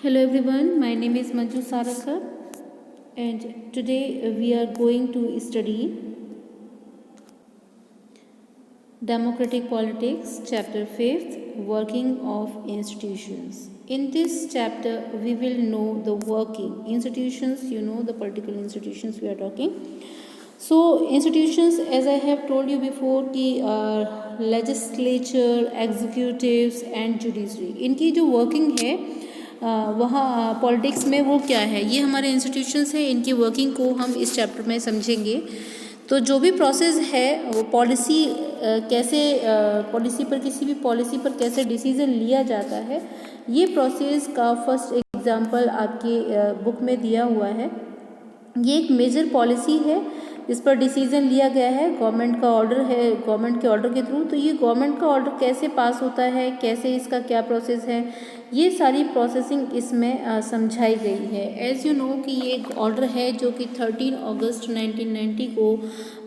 Hello everyone, my name is Manju Sarakar and today we are going to study Democratic Politics, Chapter 5th, Working of Institutions. In this chapter, we will know the working institutions, the political institutions we are talking. So, institutions, as I have told you before, कि legislature, executives and judiciary, इनकी जो working है वहाँ politics में वो क्या है, ये हमारे इंस्टीट्यूशंस हैं, इनकी वर्किंग को हम इस चैप्टर में समझेंगे। तो जो भी प्रोसेस है वो पॉलिसी कैसे पॉलिसी पर किसी भी पॉलिसी पर कैसे डिसीज़न लिया जाता है, ये प्रोसेस का फर्स्ट एग्जांपल आपके बुक में दिया हुआ है। ये एक मेजर पॉलिसी है जिस पर डिसीज़न लिया गया है, गवर्नमेंट का ऑर्डर है, गवर्नमेंट के ऑर्डर के थ्रू। तो ये गवर्नमेंट का ऑर्डर कैसे पास होता है, कैसे इसका क्या प्रोसेस है, ये सारी प्रोसेसिंग इसमें समझाई गई है। एज़ यू नो कि ये एक ऑर्डर है जो कि 13 अगस्त 1990 को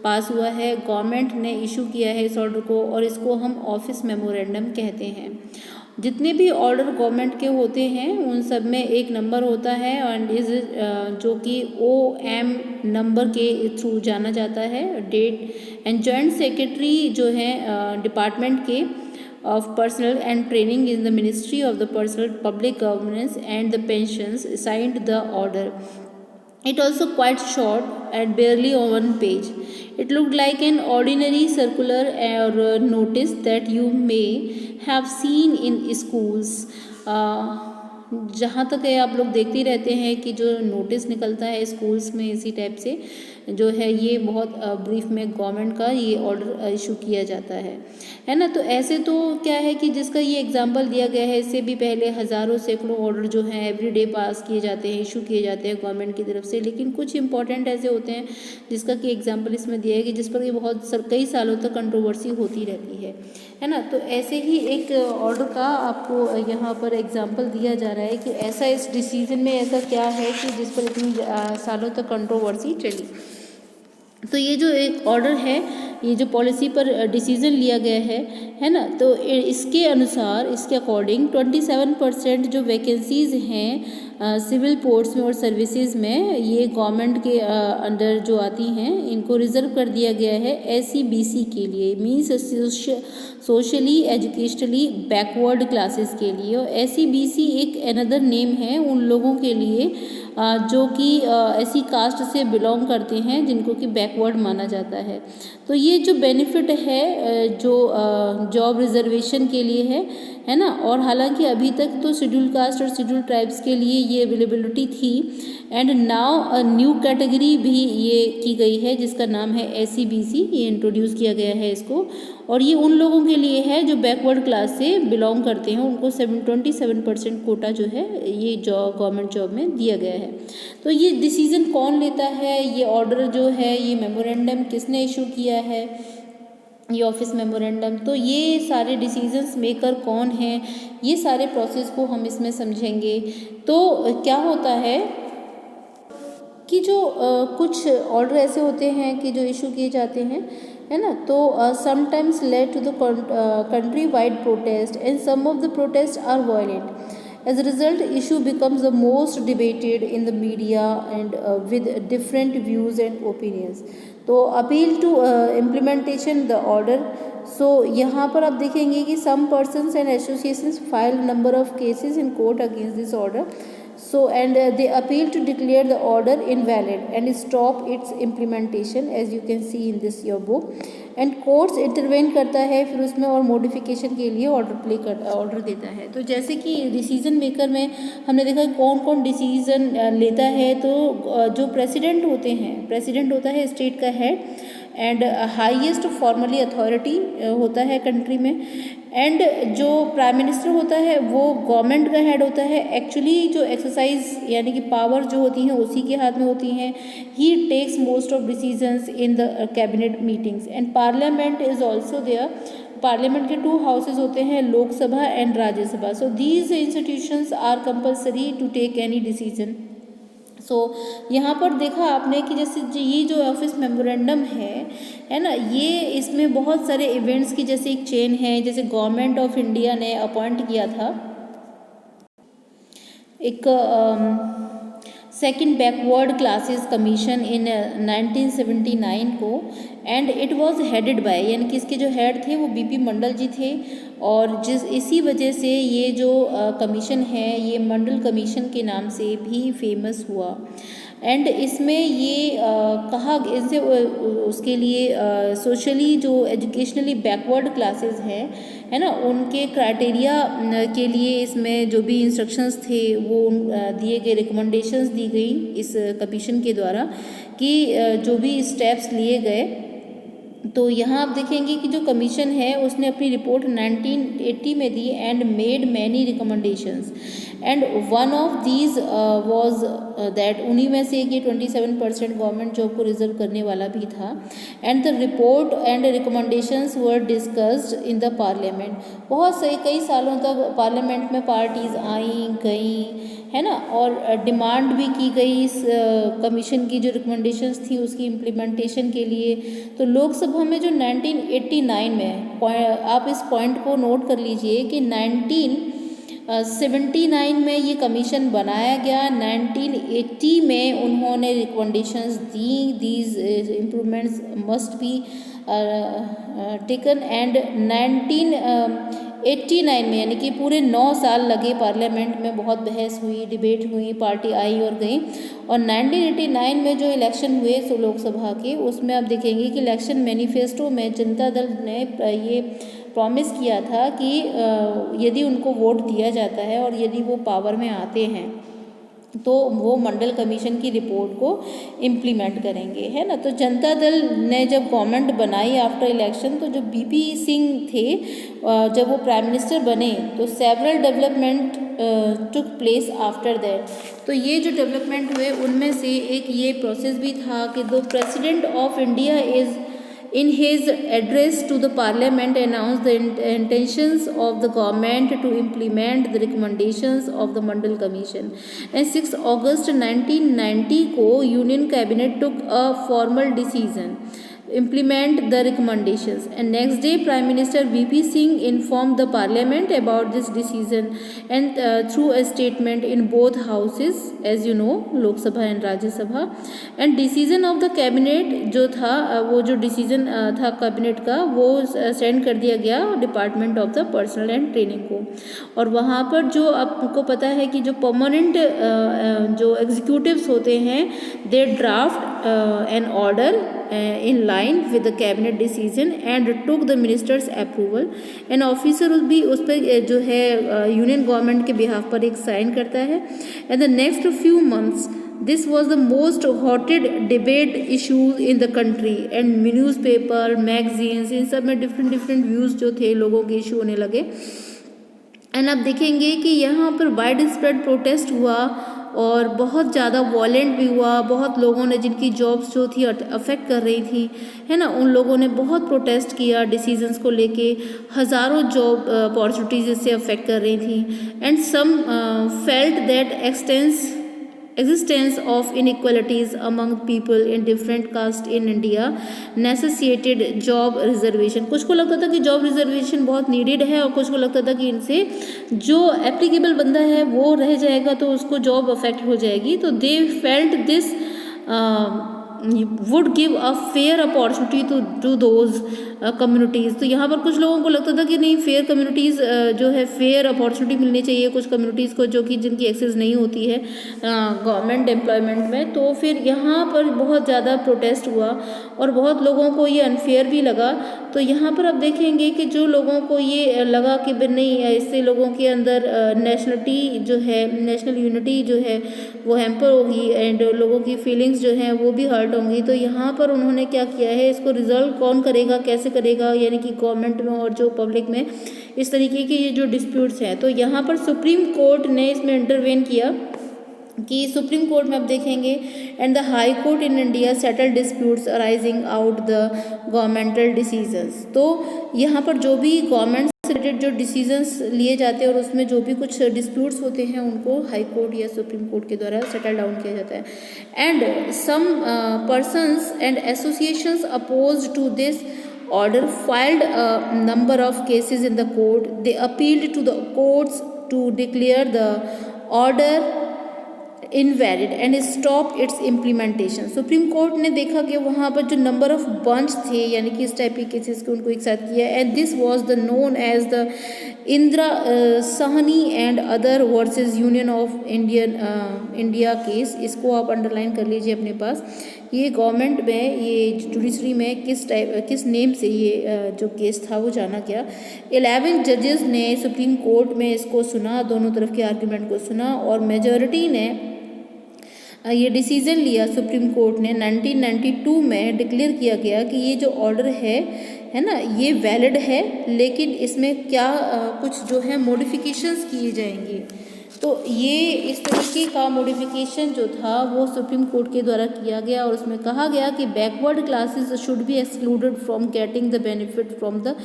पास हुआ है। गवर्नमेंट ने इशू किया है इस ऑर्डर को और इसको हम ऑफिस मेमोरेंडम कहते हैं। जितने भी ऑर्डर गवर्नमेंट के होते हैं उन सब में एक नंबर होता है एंड इस जो कि OM नंबर के थ्रू जाना जाता है। डेट एंड जॉइंट सेक्रेटरी जो है डिपार्टमेंट के of personnel and training in the Ministry of the Personnel, Public Governance and the Pensions signed the order. It also quite short and barely on one page. It looked like an ordinary circular or notice that you may have seen in schools. जहाँ तक है आप लोग देखते ही रहते हैं कि जो नोटिस निकलता है स्कूल्स में इसी टाइप से जो है, ये बहुत ब्रीफ में गवर्नमेंट का ये ऑर्डर इशू किया जाता है ना। तो ऐसे तो क्या है कि जिसका ये एग्जांपल दिया गया है, इससे भी पहले हज़ारों सैकड़ों ऑर्डर जो हैं एवरीडे पास किए जाते हैं, इशू किए जाते हैं गवर्नमेंट की तरफ से। लेकिन कुछ इंपॉर्टेंट ऐसे होते हैं जिसका कि एग्जाम्पल इसमें दिया है कि जिस पर ये कई सालों तक कंट्रोवर्सी होती रहती है ना। तो ऐसे ही एक ऑर्डर का आपको यहाँ पर एग्जाम्पल दिया जा रहा है कि ऐसा इस डिसीजन में ऐसा क्या है कि जिस पर इतनी सालों तक कंट्रोवर्सी चली। तो ये जो एक ऑर्डर है, ये जो पॉलिसी पर डिसीज़न लिया गया है ना, तो इसके अनुसार, इसके अकॉर्डिंग 27% जो वैकेंसीज़ हैं सिविल पोर्ट्स में और सर्विसेज में, ये गवर्नमेंट के अंडर जो आती हैं, इनको रिज़र्व कर दिया गया है SC/BC के लिए, means socially educationally backward classes के लिए। और SC/BC एक अनदर नेम है उन लोगों के लिए जो कि ऐसी कास्ट से बिलोंग करते हैं जिनको कि बैकवर्ड माना जाता है। तो ये जो बेनिफिट है जो जॉब रिजर्वेशन के लिए है ना, और हालांकि अभी तक तो शेड्यूल कास्ट और शेड्यूल ट्राइब्स के लिए ये अवेलेबिलिटी थी एंड नाउ न्यू कैटेगरी भी ये की गई है जिसका नाम है SC/BC, ये इंट्रोड्यूस किया गया है इसको। और ये उन लोगों के लिए है जो बैकवर्ड क्लास से बिलोंग करते हैं, उनको 27% कोटा जो है ये जॉब गवर्नमेंट जॉब में दिया गया है। तो ये डिसीज़न कौन लेता है, ये ऑर्डर जो है, ये मेमोरेंडम किसने इशू किया है, ये ऑफिस मेमोरेंडम, तो ये सारे डिसीजंस मेकर कौन हैं, ये सारे प्रोसेस को हम इसमें समझेंगे। तो क्या होता है कि जो कुछ ऑर्डर ऐसे होते हैं कि जो इशू किए जाते हैं, है ना, तो sometimes led to the country wide protest and some of the protest are violent. As a result, issue becomes the most debated in the media and with different views and opinions. तो appeal to implementation the order. So यहाँ पर आप देखेंगे कि some persons and associations filed number of cases in court against this order. So and they appeal to declare the order invalid and stop its implementation, as you can see in this your book. And courts intervene करता है फिर उसमें और modification के लिए order देता है। तो जैसे कि डिसीज़न मेकर में हमने देखा कौन कौन डिसीज़न लेता है, तो जो प्रेसिडेंट होते हैं, प्रेसिडेंट होता है स्टेट का head and highest formally authority होता है कंट्री में, एंड जो प्राइम मिनिस्टर होता है वो गवर्नमेंट का हेड होता है। एक्चुअली जो एक्सरसाइज यानी कि पावर जो होती हैं उसी के हाथ में होती हैं। He takes most of decisions in the cabinet meetings and parliament is also there. Parliament के 2 हाउसेज होते हैं, Lok Sabha and Rajya Sabha. So these institutions are compulsory to take any decision. So यहाँ पर देखा आपने कि जैसे ये जो ऑफिस मेमोरेंडम है ना, ये इसमें बहुत सारे इवेंट्स की जैसे एक चेन है। जैसे गवर्नमेंट ऑफ इंडिया ने अपॉइंट किया था एक सेकंड बैकवर्ड क्लासेस कमीशन इन 1979 को, and it was headed by, यानी कि इसके जो हेड थे वो बीपी मंडल जी थे। और इसी वजह से ये जो कमीशन है ये मंडल कमीशन के नाम से भी फेमस हुआ। एंड इसमें ये कहा इनसे उसके लिए सोशली जो एजुकेशनली बैकवर्ड क्लासेस हैं, है ना, उनके क्राइटेरिया के लिए इसमें जो भी इंस्ट्रक्शंस थे वो दिए गए, रिकमेंडेशंस दी गई इस कमीशन के द्वारा कि जो भी स्टेप्स लिए गए। तो यहाँ आप देखेंगे कि जो कमीशन है उसने अपनी रिपोर्ट 1980 में दी and made many recommendations, and one of these was that, उन्हीं में से एक ये 27% गवर्नमेंट जॉब को रिजर्व करने वाला भी था। And the report and recommendations were discussed in the parliament. बहुत सही कई सालों तक पार्लियामेंट में पार्टीज आई गई, है ना, और डिमांड भी की गई इस कमीशन की जो रिकमेंडेशंस थी उसकी इम्प्लीमेंटेशन के लिए। तो लोकसभा में जो 1989 में, आप इस पॉइंट को नोट कर लीजिए कि 1979 में ये कमीशन बनाया गया, 1980 में उन्होंने recommendations the, these improvements must be taken, and 1989 में, यानी कि पूरे 9 साल लगे, पार्लियामेंट में बहुत बहस हुई, डिबेट हुई, पार्टी आई और गई। और 1989 में जो इलेक्शन हुए सो लोकसभा के, उसमें आप देखेंगे कि इलेक्शन मैनिफेस्टो में जनता दल ने ये प्रॉमिस किया था कि यदि उनको वोट दिया जाता है और यदि वो पावर में आते हैं तो वो मंडल कमीशन की रिपोर्ट को इम्प्लीमेंट करेंगे, है ना। तो जनता दल ने जब गवर्नमेंट बनाई आफ्टर इलेक्शन, तो जो बीपी सिंह थे जब वो प्राइम मिनिस्टर बने तो several development took place after that. तो ये जो डेवलपमेंट हुए उनमें से एक ये प्रोसेस भी था कि the president of India is in his address to the parliament announced the intentions of the government to implement the recommendations of the Mandal Commission, and 6 August 1990 को union cabinet took a formal decision implement the recommendations, and next day Prime Minister VP Singh informed the parliament about this decision, and through a statement in both houses, as you know, Lok Sabha and Rajya Sabha, and decision of the cabinet जो था वो जो decision था cabinet का वो send कर दिया गया department of the personal and training को। और वहाँ पर जो आपको पता है कि जो परमानेंट जो एग्जीक्यूटिव्स होते हैं they draft an order in line with the cabinet decision and took the minister's approval, and officer भी उस पर जो है यूनियन गवर्नमेंट के बिहाफ पर एक साइन करता है। and the next few months this was the most hoted debate issues in the country, and newspaper magazines इन सब में different views जो थे लोगों के इशू होने लगे। एंड आप देखेंगे कि यहाँ पर वाइड स्प्रेड प्रोटेस्ट हुआ और बहुत ज़्यादा वॉयलेंट भी हुआ। बहुत लोगों ने जिनकी जॉब्स जो थी अफेक्ट कर रही थी, है ना, उन लोगों ने बहुत प्रोटेस्ट किया डिसीजंस को लेके। हज़ारों जॉब अपॉर्चुनिटीज इससे अफेक्ट कर रही थी। And some felt that existence of inequalities among people in different caste in India necessitated job reservation। कुछ को लगता था कि जॉब रिजर्वेशन बहुत नीडेड है और कुछ को लगता था कि इनसे जो एप्लीकेबल बंदा है वो रह जाएगा तो उसको जॉब अफेक्ट हो जाएगी। तो they felt this would give a fair opportunity to those communities. तो यहाँ पर कुछ लोगों को लगता था कि नहीं, फेयर कम्युनिटीज़ जो है फेयर अपॉर्चुनिटी मिलनी चाहिए कुछ कम्युनिटीज़ को जो कि जिनकी एक्सेस नहीं होती है गवर्नमेंट एम्प्लॉयमेंट में। तो फिर यहाँ पर बहुत ज़्यादा प्रोटेस्ट हुआ और बहुत लोगों को ये अनफेयर भी लगा। तो यहाँ पर आप देखेंगे कि जो लोगों को ये लगा कि नहीं, इससे लोगों के अंदर नेशनलिटी जो है, नेशनल यूनिटी जो है वो हैम्पर होगी एंड लोगों की फीलिंग्स जो हैं वो भी हर्ट होंगी। तो यहाँ पर उन्होंने क्या किया है, इसको रिजॉल्व कौन करेगा, कैसे करेगा, यानी कि गवर्नमेंट में और जो पब्लिक में इस तरीके के ये जो डिस्प्यूट्स हैं। तो यहाँ पर सुप्रीम कोर्ट ने इसमें इंटरवेन किया कि सुप्रीम कोर्ट में आप देखेंगे and the high court in India settle disputes arising out the governmental decisions. तो यहाँ पर जो भी गवर्नमेंट से रिलेटेड जो डिसीजंस लिए जाते हैं और उसमें जो भी कुछ डिस्प्यूट्स होते हैं उनको हाई कोर्ट या सुप्रीम कोर्ट के द्वारा सेटल डाउन किया जाता है। And some persons and associations oppose to this order filed a number of cases in the court. They appealed to the courts to declare the order invalid and stop it's implementation. Supreme court ने देखा कि वहाँ पर जो number of bunch थे, यानी कि इस टाइप के केसेस को उनको एक साथ किया, and this was the known as the Indira Sahni and other versus union of India case. इसको आप अंडरलाइन कर लीजिए अपने पास। ये गवर्नमेंट में, ये जुडिशरी में किस नेम से ये जो केस था वो जाना गया। 11 जजेस ने सुप्रीम कोर्ट में इसको सुना, दोनों तरफ के आर्ग्यूमेंट को सुना, और मेजॉरिटी ने ये डिसीज़न लिया सुप्रीम कोर्ट ने 1992 में डिक्लेयर किया गया कि ये जो ऑर्डर है ना, ये वैलिड है, लेकिन इसमें क्या कुछ जो है मॉडिफिकेशंस किए जाएंगे। तो ये इस तरीके का मॉडिफिकेशन जो था वो सुप्रीम कोर्ट के द्वारा किया गया, और उसमें कहा गया कि backward classes should be excluded from getting the benefit from the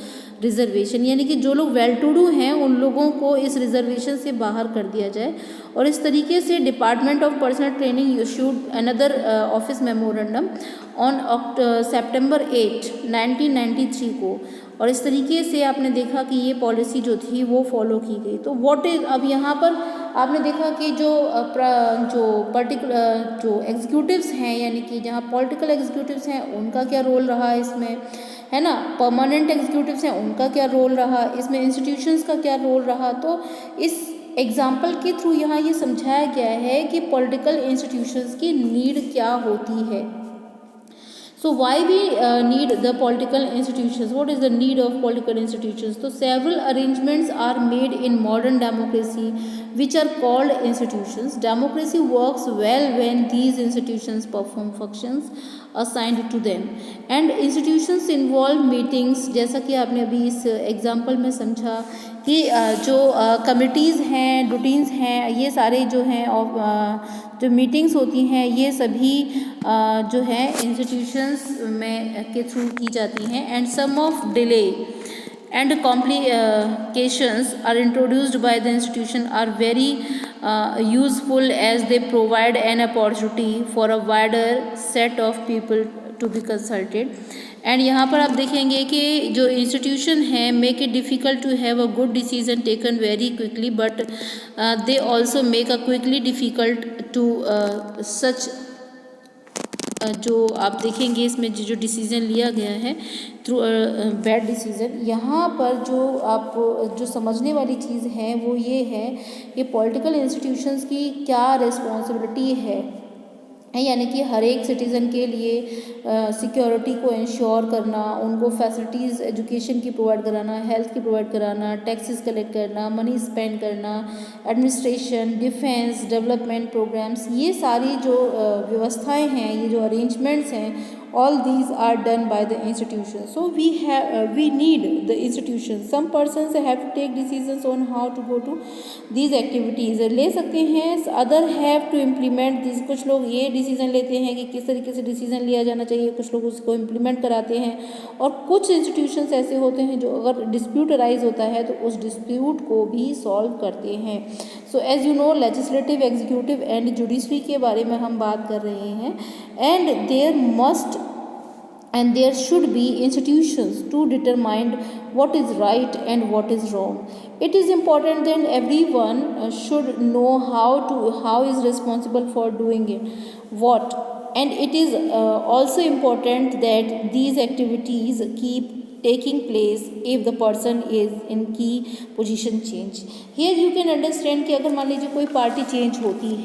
reservation, यानी कि जो लोग वेल टू डू हैं उन लोगों को इस रिजर्वेशन से बाहर कर दिया जाए। और इस तरीके से department of personal training issued another office memorandum on सितंबर 8, 1993 को, और इस तरीके से आपने देखा कि ये पॉलिसी जो थी वो फॉलो की गई। तो व्हाट इज, अब यहाँ पर आपने देखा कि जो पर्टिकुलर जो एग्जीक्यूटिव्स हैं, यानी कि जहाँ पॉलिटिकल एग्जीक्यूटिव्स हैं उनका क्या रोल रहा इसमें, है ना, परमानेंट एग्जीक्यूटिव्स हैं उनका क्या रोल रहा इसमें, इंस्टीट्यूशंस का क्या रोल रहा। तो इस एग्जाम्पल के थ्रू यहाँ ये समझाया गया है कि पॉलिटिकल इंस्टीट्यूशंस की नीड क्या होती है। So why we need the political institutions? What is the need of political institutions? So several arrangements are made in modern democracy which are called institutions. Democracy works well when these institutions perform functions assigned to them. And institutions involve meetings, जैसा कि आपने अभी इस example में समझा कि जो committees हैं, रूटीन्स हैं, ये सारे जो हैं जो मीटिंग्स होती हैं ये सभी जो है इंस्टीट्यूशंस में के थ्रू की जाती हैं। And some of delay and complications are introduced by the institution are very useful as they provide an opportunity for a wider set of people to be consulted. And यहाँ पर आप देखेंगे कि जो इंस्टीट्यूशन है make it difficult to have a good decision taken very quickly, but they also make a quickly difficult to such जो आप देखेंगे इसमें जो डिसीज़न लिया गया है थ्रू बैड डिसीज़न। यहाँ पर जो समझने वाली चीज़ है वो ये है कि पॉलिटिकल इंस्टीट्यूशंस की क्या रिस्पॉन्सिबिलिटी है, यानी कि हर एक सिटीज़न के लिए सिक्योरिटी को इंश्योर करना, उनको फैसिलिटीज़ एजुकेशन की प्रोवाइड कराना, हेल्थ की प्रोवाइड कराना, टैक्सेस कलेक्ट करना, मनी स्पेंड करना, एडमिनिस्ट्रेशन, डिफेंस, डेवलपमेंट प्रोग्राम्स, ये सारी जो व्यवस्थाएं हैं, ये जो अरेंजमेंट्स हैं, all these are done by the institution. So we need the institution. Some persons have to take decisions on how to go to these activities, ले सकते हैं, other have to implement these। कुछ लोग ये decision लेते हैं कि किस तरीके से डिसीज़न लिया जाना चाहिए, कुछ लोग उसको इम्प्लीमेंट कराते हैं, और कुछ इंस्टीट्यूशंस ऐसे होते हैं जो अगर डिस्प्यूट अराइज होता है तो उस डिस्प्यूट को भी सॉल्व करते हैं। So as you know, legislative, executive and judiciary के बारे में हम बात कर रहे हैं। And there should be institutions to determine what is right and what is wrong. It is important that everyone should know how is responsible for doing it, what, and it is also important that these activities keep taking place if the person is in key position change. Here you can understand कि अगर मान लीजिए कोई party change होती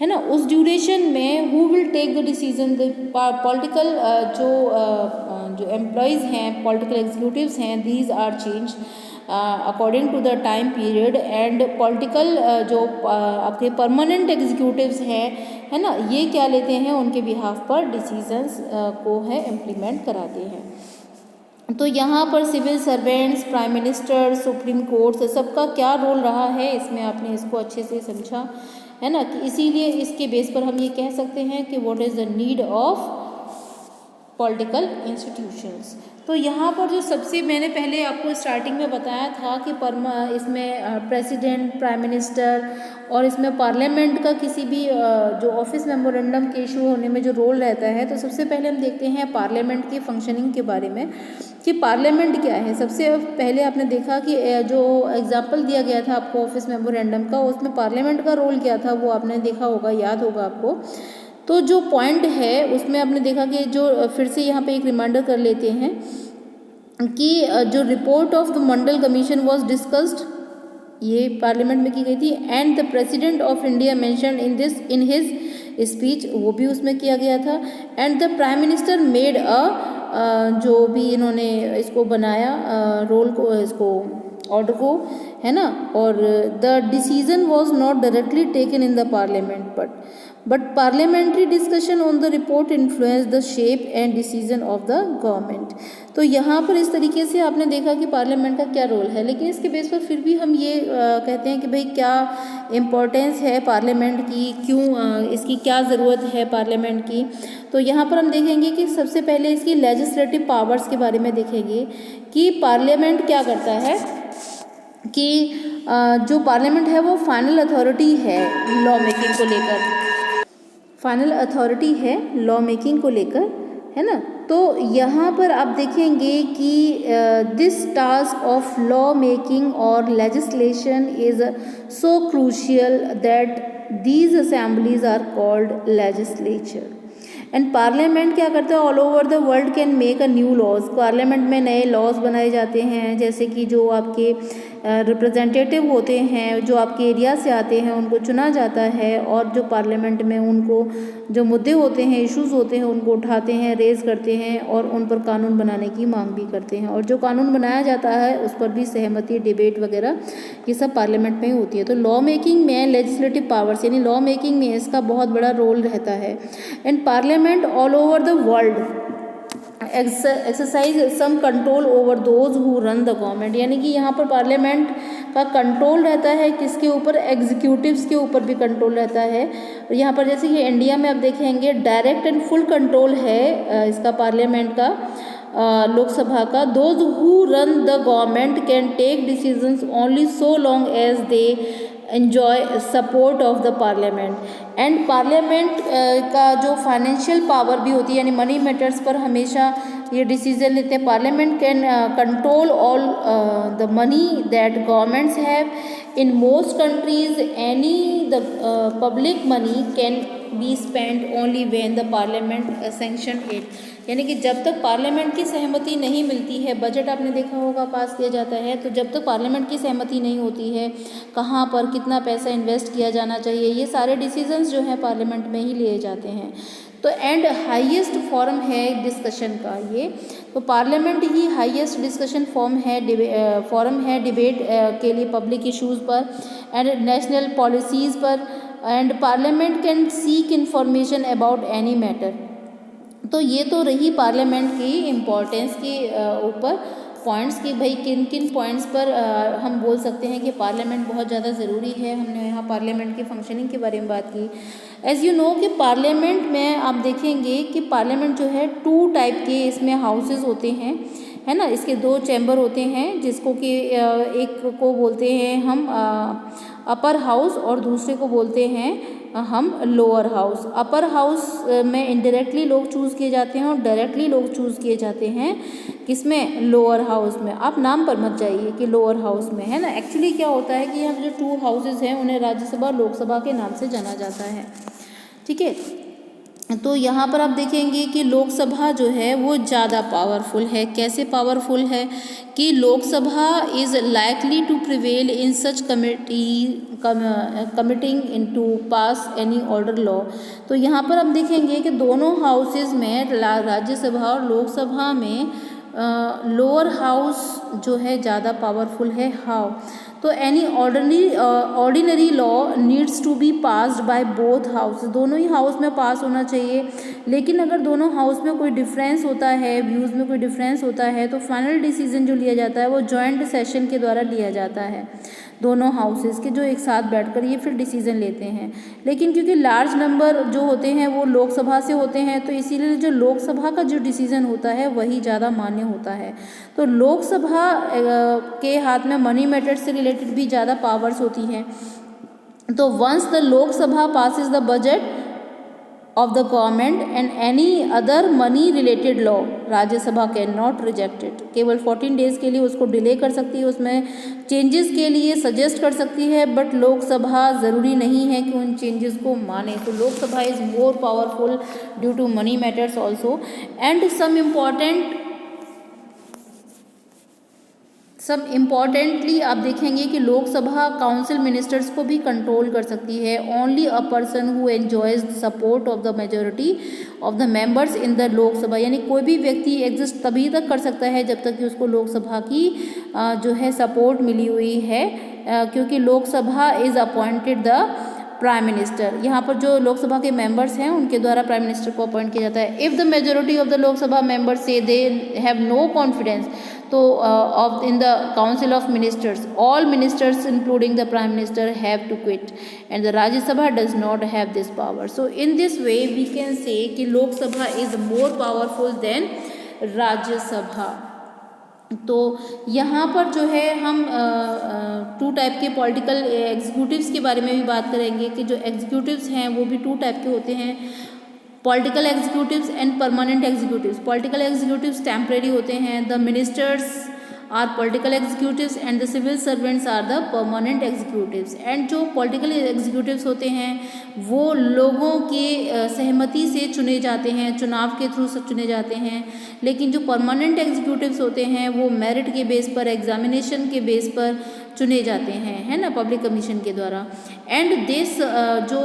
है ना, उस duration में who will take the decision, the political जो एम्प्लॉयज़ हैं, पॉलिटिकल एग्जीक्यूटिव्स हैं, these are change according to the time period. And political जो आपके परमानेंट एग्जीक्यूटिव्स हैं, है ना, ये क्या लेते हैं, उनके बिहाफ पर डिसीजंस को है इम्प्लीमेंट कराते हैं। तो यहाँ पर civil servants, prime minister, supreme court, सबका क्या रोल रहा है इसमें आपने इसको अच्छे से समझा, है ना, कि इसीलिए इसके बेस पर हम ये कह सकते हैं कि what is the need of political institutions. तो यहाँ पर जो सबसे मैंने पहले आपको स्टार्टिंग में बताया था कि इसमें प्रेसिडेंट, प्राइम मिनिस्टर और इसमें पार्लियामेंट का किसी भी जो ऑफिस मेमोरेंडम के इशू होने में जो रोल रहता है, तो सबसे पहले हम देखते हैं पार्लियामेंट की फंक्शनिंग के बारे में। कि पार्लियामेंट क्या है। सबसे पहले आपने देखा कि जो एग्जाम्पल दिया गया था आपको ऑफिस मेमोरेंडम का, उसमें पार्लियामेंट का रोल क्या था वो आपने देखा होगा, याद होगा आपको। तो जो पॉइंट है उसमें आपने देखा कि जो फिर से यहाँ पे एक रिमाइंडर कर लेते हैं कि जो report of the Mandal commission was discussed, ये पार्लियामेंट में की गई थी, and the president of India mention in his speech, वो भी उसमें किया गया था। And the prime minister made जो भी इन्होंने इसको बनाया रोल को, इसको ऑर्डर को, है ना। और the decision was not directly taken in the parliament but parliamentary discussion on the report influence the shape and decision of the government. तो यहाँ पर इस तरीके से आपने देखा कि पार्लियामेंट का क्या रोल है, लेकिन इसके बेस पर फिर भी हम ये कहते हैं कि भाई क्या इम्पोर्टेंस है पार्लियामेंट की, क्यों इसकी क्या ज़रूरत है पार्लियामेंट की। तो यहाँ पर हम देखेंगे कि सबसे पहले इसकी लेजिस्लेटिव पावर्स के बारे में देखेंगे कि पार्लियामेंट क्या करता है, कि जो पार्लियामेंट है वो फाइनल अथॉरिटी है लॉ मेकिंग को लेकर, फाइनल अथॉरिटी है लॉ मेकिंग को लेकर, है ना। तो यहाँ पर आप देखेंगे कि this task of law making और legislation is so crucial that these assemblies are called legislature. And parliament क्या करता है, all over the world can make a new laws. Parliament में नए लॉज बनाए जाते हैं, जैसे कि जो आपके रिप्रेजेंटेटिव होते हैं, जो आपके एरिया से आते हैं, उनको चुना जाता है और जो पार्लियामेंट में उनको जो मुद्दे होते हैं, इश्यूज़ होते हैं, उनको उठाते हैं, रेज़ करते हैं और उन पर कानून बनाने की मांग भी करते हैं। और जो कानून बनाया जाता है उस पर भी सहमति, डिबेट वगैरह ये सब पार्लियामेंट में ही होती है। तो लॉ मेकिंग में लेजिस्लेटिव पावर्स यानी लॉ मेकिंग में इसका बहुत बड़ा रोल रहता है। And parliament all over the world exercise some control over those who run the government, यानी कि यहाँ पर पार्लियामेंट का कंट्रोल रहता है किसके ऊपर, एग्जीक्यूटिव्स के ऊपर भी कंट्रोल रहता है। और यहाँ पर जैसे कि इंडिया में आप देखेंगे डायरेक्ट एंड फुल कंट्रोल है इसका पार्लियामेंट का, लोकसभा का। Those who run the government can take decisions only so long as they enjoy support of the parliament. And parliament का जो फाइनेंशियल पावर भी होती है, यानी मनी मैटर्स पर हमेशा ये डिसीजन लेते हैं। Parliament can control all the money that governments have in most countries, any the public money can be spend only when the parliament sanction it, यानी कि जब तक पार्लियामेंट की सहमति नहीं मिलती है, बजट आपने देखा होगा पास किया जाता है, तो जब तक पार्लियामेंट की सहमति नहीं होती है कहाँ पर कितना पैसा इन्वेस्ट किया जाना चाहिए, ये सारे डिसीजंस जो हैं पार्लियामेंट में ही लिए जाते हैं। तो एंड हाईएस्ट फॉर्म है डिस्कशन का ये, तो पार्लियामेंट ही हाईएस्ट डिस्कशन फॉर्म है डिबेट के लिए पब्लिक इश्यूज़ पर एंड नेशनल पॉलिसीज़ पर। And parliament can seek information about any matter. तो ये तो रही पार्लियामेंट की इम्पोर्टेंस के ऊपर पॉइंट्स की, भाई किन किन पॉइंट्स पर हम बोल सकते हैं कि पार्लियामेंट बहुत ज़्यादा ज़रूरी है। हमने यहाँ पार्लियामेंट की फंक्शनिंग के बारे में बात की। एज़ यू नो कि पार्लियामेंट में आप देखेंगे कि पार्लियामेंट जो है 2 टाइप के इसमें हाउसेस होते हैं, है ना। इसके 2 चैम्बर होते हैं, जिसको कि एक को बोलते हैं हम अपर हाउस और दूसरे को बोलते हैं हम लोअर हाउस। अपर हाउस में इनडायरेक्टली लोग चूज़ किए जाते हैं और डायरेक्टली लोग चूज़ किए जाते हैं किसमें, लोअर हाउस में। आप नाम पर मत जाइए कि लोअर हाउस में, है ना। एक्चुअली क्या होता है कि यहाँ जो 2 हाउसेज हैं उन्हें राज्यसभा लोकसभा के नाम से जाना जाता है, ठीक है। तो यहाँ पर आप देखेंगे कि लोकसभा जो है वो ज़्यादा पावरफुल है। कैसे पावरफुल है कि Lok Sabha is likely to prevail in such committing in to pass any order law. तो यहाँ पर आप देखेंगे कि दोनों हाउसेज में, राज्यसभा और लोकसभा में, लोअर हाउस जो है ज़्यादा पावरफुल है। हाउ, तो any ordinary law needs to be passed by both house, दोनों ही हाउस में पास होना चाहिए। लेकिन अगर दोनों हाउस में कोई डिफरेंस होता है, व्यूज़ में कोई डिफरेंस होता है, तो फाइनल डिसीजन जो लिया जाता है वो जॉइंट सेशन के द्वारा लिया जाता है। दोनों हाउसेस के जो एक साथ बैठकर ये फिर डिसीजन लेते हैं। लेकिन क्योंकि लार्ज नंबर जो होते हैं वो लोकसभा से होते हैं, तो इसीलिए जो लोकसभा का जो डिसीजन होता है वही ज़्यादा मान्य होता है। तो लोकसभा के हाथ में मनी मैटर से रिलेटेड भी ज़्यादा पावर्स होती हैं। तो once the Lok Sabha passes the budget of the government and any other money related law, Rajya Sabha can not reject it. केवल 14 डेज के लिए उसको डिले कर सकती है, उसमें चेंजेस के लिए सजेस्ट कर सकती है, बट लोकसभा ज़रूरी नहीं है कि उन चेंजेस को माने। तो Lok Sabha is more powerful due to money matters also. And सब इम्पॉर्टेंटली आप देखेंगे कि लोकसभा काउंसिल मिनिस्टर्स को भी कंट्रोल कर सकती है। Only a person who enjoys the support of the majority of the members in the Lok Sabha, यानी कोई भी व्यक्ति एग्जिस्ट तभी तक कर सकता है जब तक कि उसको लोकसभा की जो है सपोर्ट मिली हुई है, क्योंकि Lok Sabha is appointed the prime minister. यहाँ पर जो लोकसभा के मेंबर्स हैं उनके द्वारा प्राइम मिनिस्टर को अपॉइंट किया जाता है। If the majority of the Lok Sabha members से दे हैव नो कॉन्फिडेंस तो of in the council of ministers, all ministers including the prime minister have to quit and the Rajya Sabha does not have this power. So in this way we can say कि Lok Sabha is more powerful than Rajya Sabha। तो यहाँ पर जो है हम 2 type के political executives के बारे में भी बात करेंगे कि जो एग्जीक्यूटिव्स हैं वो भी 2 टाइप के होते हैं, political executives and permanent executives. Political executives temporary होते हैं, the ministers are political executives and the civil servants are the permanent executives. And जो पॉलिटिकल एग्जीक्यूटिव्स होते हैं वो लोगों के सहमति से चुने जाते हैं, चुनाव के थ्रू से चुने जाते हैं, लेकिन जो परमानेंट एग्जीक्यूटिव्स होते हैं वो मेरिट के बेस पर, एग्जामिनेशन के बेस पर चुने जाते हैं, है ना, पब्लिक कमीशन के द्वारा। एंड दिस जो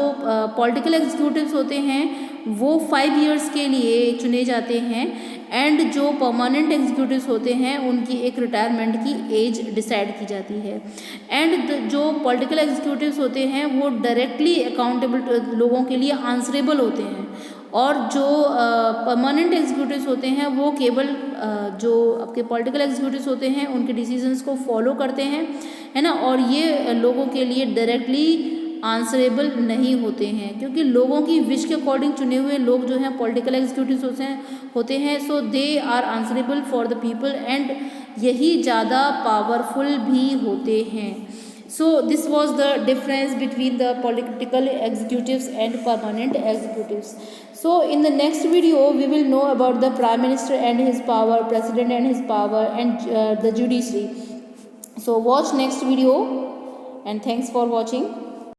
पॉलिटिकल एग्जीक्यूटिव्स होते हैं वो 5 इयर्स के लिए चुने जाते हैं। एंड जो परमानेंट एग्जीक्यूटिव्स होते हैं उनकी एक रिटायरमेंट की एज डिसाइड की जाती है। एंड जो पॉलिटिकल एग्जीक्यूटिव्स होते हैं वो डायरेक्टली अकाउंटेबल लोगों के लिए आंसरेबल होते हैं, और जो परमानेंट एग्जीक्यूटिव्स होते हैं वो केवल जो आपके पॉलिटिकल एग्जीक्यूटिव्स होते हैं उनके डिसीजंस को फॉलो करते हैं, है ना, और ये लोगों के लिए डायरेक्टली आंसरेबल नहीं होते हैं, क्योंकि लोगों की विश के अकॉर्डिंग चुने हुए लोग जो हैं पॉलिटिकल एग्जीक्यूटिव्स होते हैं, so they are answerable for the people and यही ज़्यादा पावरफुल भी होते हैं। So this was the difference between the political executives and permanent executives. So in the next video we will know about the Prime Minister and his power, President and his power, and the judiciary. So watch next video and thanks for watching.